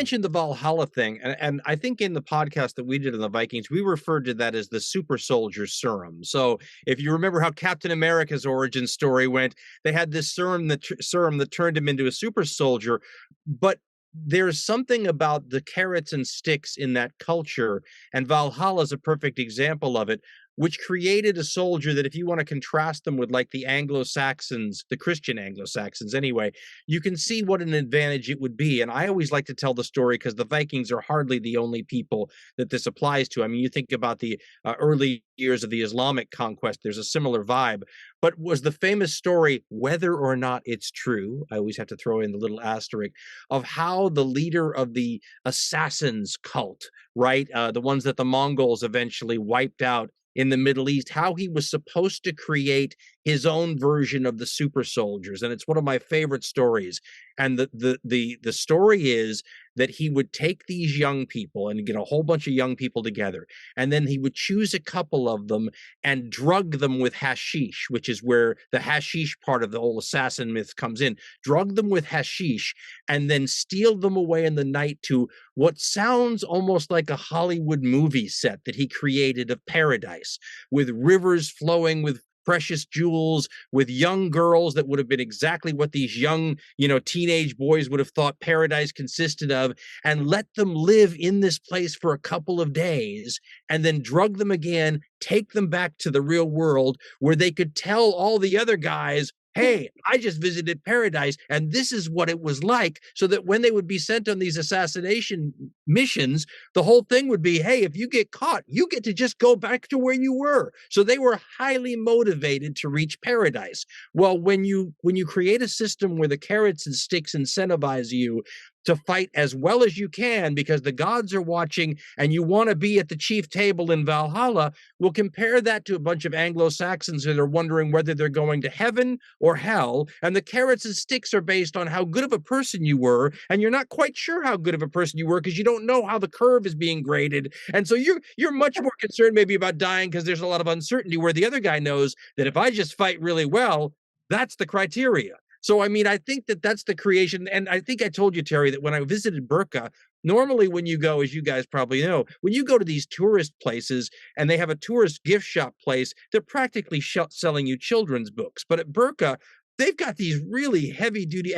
mentioned the Valhalla thing, and I think in the podcast that we did on the Vikings, we referred to that as the super soldier serum. So if you remember how Captain America's origin story went, they had this serum that turned him into a super soldier, but there's something about the carrots and sticks in that culture, and Valhalla is a perfect example of it, which created a soldier that, if you want to contrast them with like the Anglo-Saxons, the Christian Anglo-Saxons anyway, you can see what an advantage it would be. And I always like to tell the story because the Vikings are hardly the only people that this applies to. I mean, you think about the early years of the Islamic conquest, there's a similar vibe. But was the famous story, whether or not it's true, I always have to throw in the little asterisk, of how the leader of the assassins cult, right, the ones that the Mongols eventually wiped out in the Middle East, how he was supposed to create his own version of the super soldiers. And it's one of my favorite stories. And the story is that he would take these young people and get a whole bunch of young people together, and then he would choose a couple of them and drug them with hashish, which is where the hashish part of the whole assassin myth comes in. Drug them with hashish and then steal them away in the night to what sounds almost like a Hollywood movie set that he created of paradise, with rivers flowing with precious jewels, with young girls that would have been exactly what these young, teenage boys would have thought paradise consisted of, and let them live in this place for a couple of days, and then drug them again, take them back to the real world where they could tell all the other guys, hey, I just visited paradise, and this is what it was like, so that when they would be sent on these assassination missions, the whole thing would be, hey, if you get caught, you get to just go back to where you were. So they were highly motivated to reach paradise. Well, when you create a system where the carrots and sticks incentivize you to fight as well as you can because the gods are watching and you want to be at the chief table in Valhalla, we'll compare that to a bunch of Anglo-Saxons that are wondering whether they're going to heaven or hell, and the carrots and sticks are based on how good of a person you were, and you're not quite sure how good of a person you were because you don't know how the curve is being graded, and so you're much more concerned maybe about dying because there's a lot of uncertainty, where the other guy knows that if I just fight really well, that's the criteria. So, I mean, I think that that's the creation. And I think I told you, Terry, that when I visited Burqa, normally when you go, as you guys probably know, when you go to these tourist places and they have a tourist gift shop place, they're practically selling you children's books. But at Burqa, they've got these really heavy duty.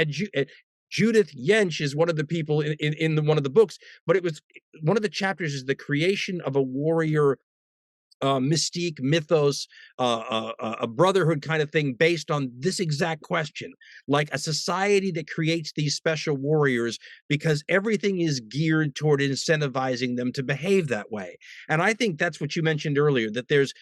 Judith Yench is one of the people in one of the books, but it was one of the chapters is the creation of a warrior mystique, mythos, a brotherhood kind of thing based on this exact question, like a society that creates these special warriors because everything is geared toward incentivizing them to behave that way. And I think that's what you mentioned earlier, that there's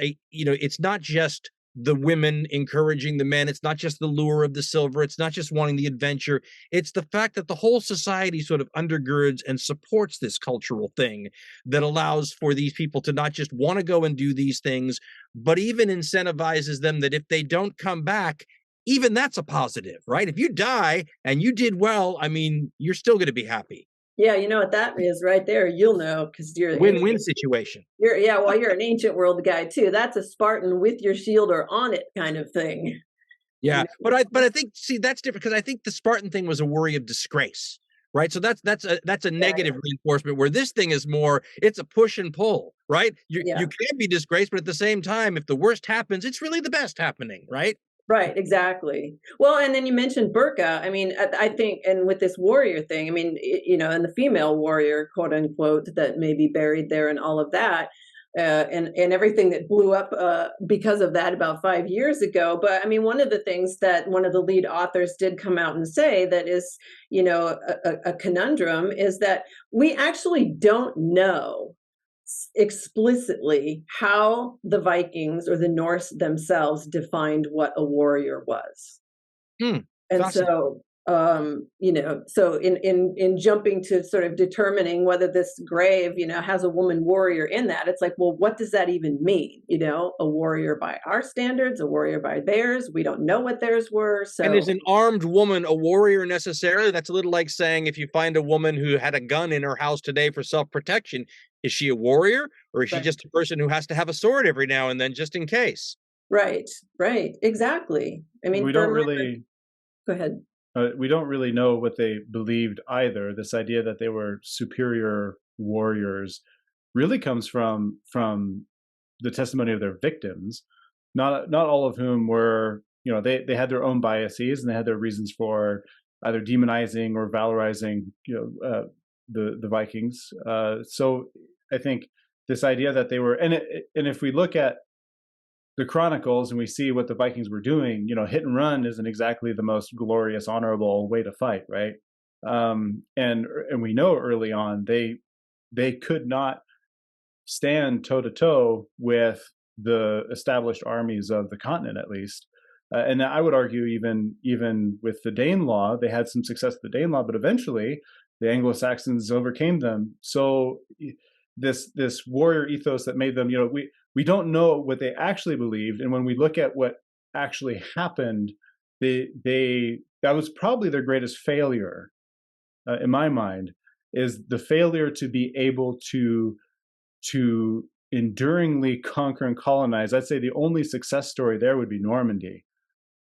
a, it's not just the women encouraging the men. It's not just the lure of the silver. It's not just wanting the adventure. It's the fact that the whole society sort of undergirds and supports this cultural thing that allows for these people to not just want to go and do these things, but even incentivizes them that if they don't come back, even that's a positive, right? If you die and you did well, I mean, you're still going to be happy. Yeah, you know what that is right there. You'll know because you're win-win situation. You're an ancient world guy too. That's a Spartan with your shield or on it kind of thing. Yeah, but I think that's different because I think the Spartan thing was a worry of disgrace, right? So that's a negative reinforcement, where this thing is more, it's a push and pull, right? You can be disgraced, but at the same time, if the worst happens, it's really the best happening, right? Right, exactly. Well, and then you mentioned Burqa. I mean, I think, and with this warrior thing, I mean, and the female warrior, quote unquote, that may be buried there and all of that, and everything that blew up because of that about 5 years ago. But I mean, one of the things that one of the lead authors did come out and say that is, a conundrum is that we actually don't know explicitly how the Vikings or the Norse themselves defined what a warrior was. And so, so in jumping to sort of determining whether this grave, has a woman warrior in that, it's like, well, what does that even mean? A warrior by our standards, a warrior by theirs. We don't know what theirs were. So, and is an armed woman a warrior necessarily? That's a little like saying if you find a woman who had a gun in her house today for self-protection, is she a warrior, or is she just a person who has to have a sword every now and then just in case? Right, exactly. I mean, we don't really. Go ahead. We don't really know what they believed either. This idea that they were superior warriors really comes from the testimony of their victims, not all of whom were, they had their own biases and they had their reasons for either demonizing or valorizing, the Vikings. So I think this idea that they were, and if we look at the chronicles and we see what the Vikings were doing, hit and run isn't exactly the most glorious, honorable way to fight, right? And we know early on they could not stand toe to toe with the established armies of the continent, at least. And I would argue even with the Danelaw, they had some success with the Danelaw, but eventually the Anglo-Saxons overcame them. So this warrior ethos that made them, we don't know what they actually believed, and when we look at what actually happened, they that was probably their greatest failure, in my mind, is the failure to be able to enduringly conquer and colonize. I'd say the only success story there would be Normandy,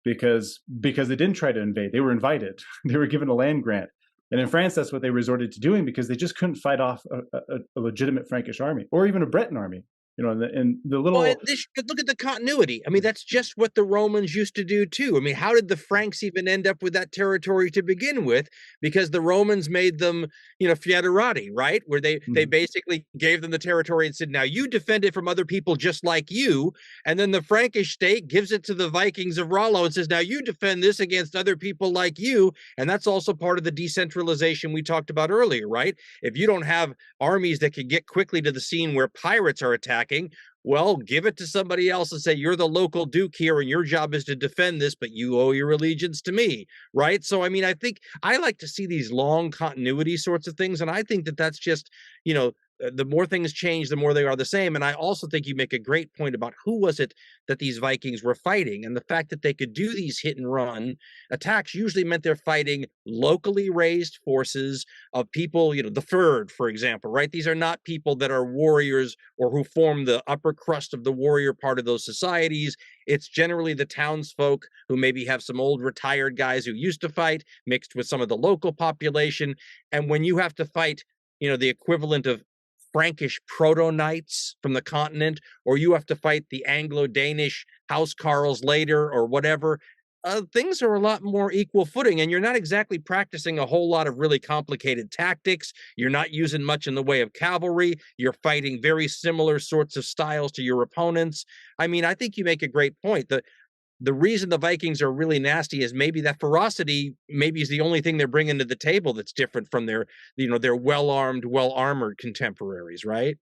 because they didn't try to invade; they were invited. They were given a land grant, and in France, that's what they resorted to doing because they just couldn't fight off a legitimate Frankish army or even a Breton army. And the Well, and little. this but look at the continuity. I mean, that's just what the Romans used to do too. I mean, how did the Franks even end up with that territory to begin with? Because the Romans made them, foederati, right? Where they Mhm. basically gave them the territory and said, "Now you defend it from other people just like you." And then the Frankish state gives it to the Vikings of Rollo and says, "Now you defend this against other people like you." And that's also part of the decentralization we talked about earlier, right? If you don't have armies that can get quickly to the scene where pirates are attacking, well, give it to somebody else and say, "You're the local duke here and your job is to defend this, but you owe your allegiance to me." Right? So I mean, I think I like to see these long continuity sorts of things, and I think that that's just, the more things change, the more they are the same. And I also think you make a great point about who was it that these Vikings were fighting, and the fact that they could do these hit and run attacks usually meant they're fighting locally raised forces of people, the Fyrd, for example, right? These are not people that are warriors or who form the upper crust of the warrior part of those societies. It's generally the townsfolk who maybe have some old retired guys who used to fight mixed with some of the local population. And when you have to fight, the equivalent of Frankish proto knights from the continent, or you have to fight the Anglo Danish house carls later, or whatever, things are a lot more equal footing, and you're not exactly practicing a whole lot of really complicated tactics. You're not using much in the way of cavalry. You're fighting very similar sorts of styles to your opponents. I mean, I think you make a great point. The reason the Vikings are really nasty is maybe that ferocity maybe is the only thing they're bringing to the table that's different from their well armed, well armored contemporaries, right?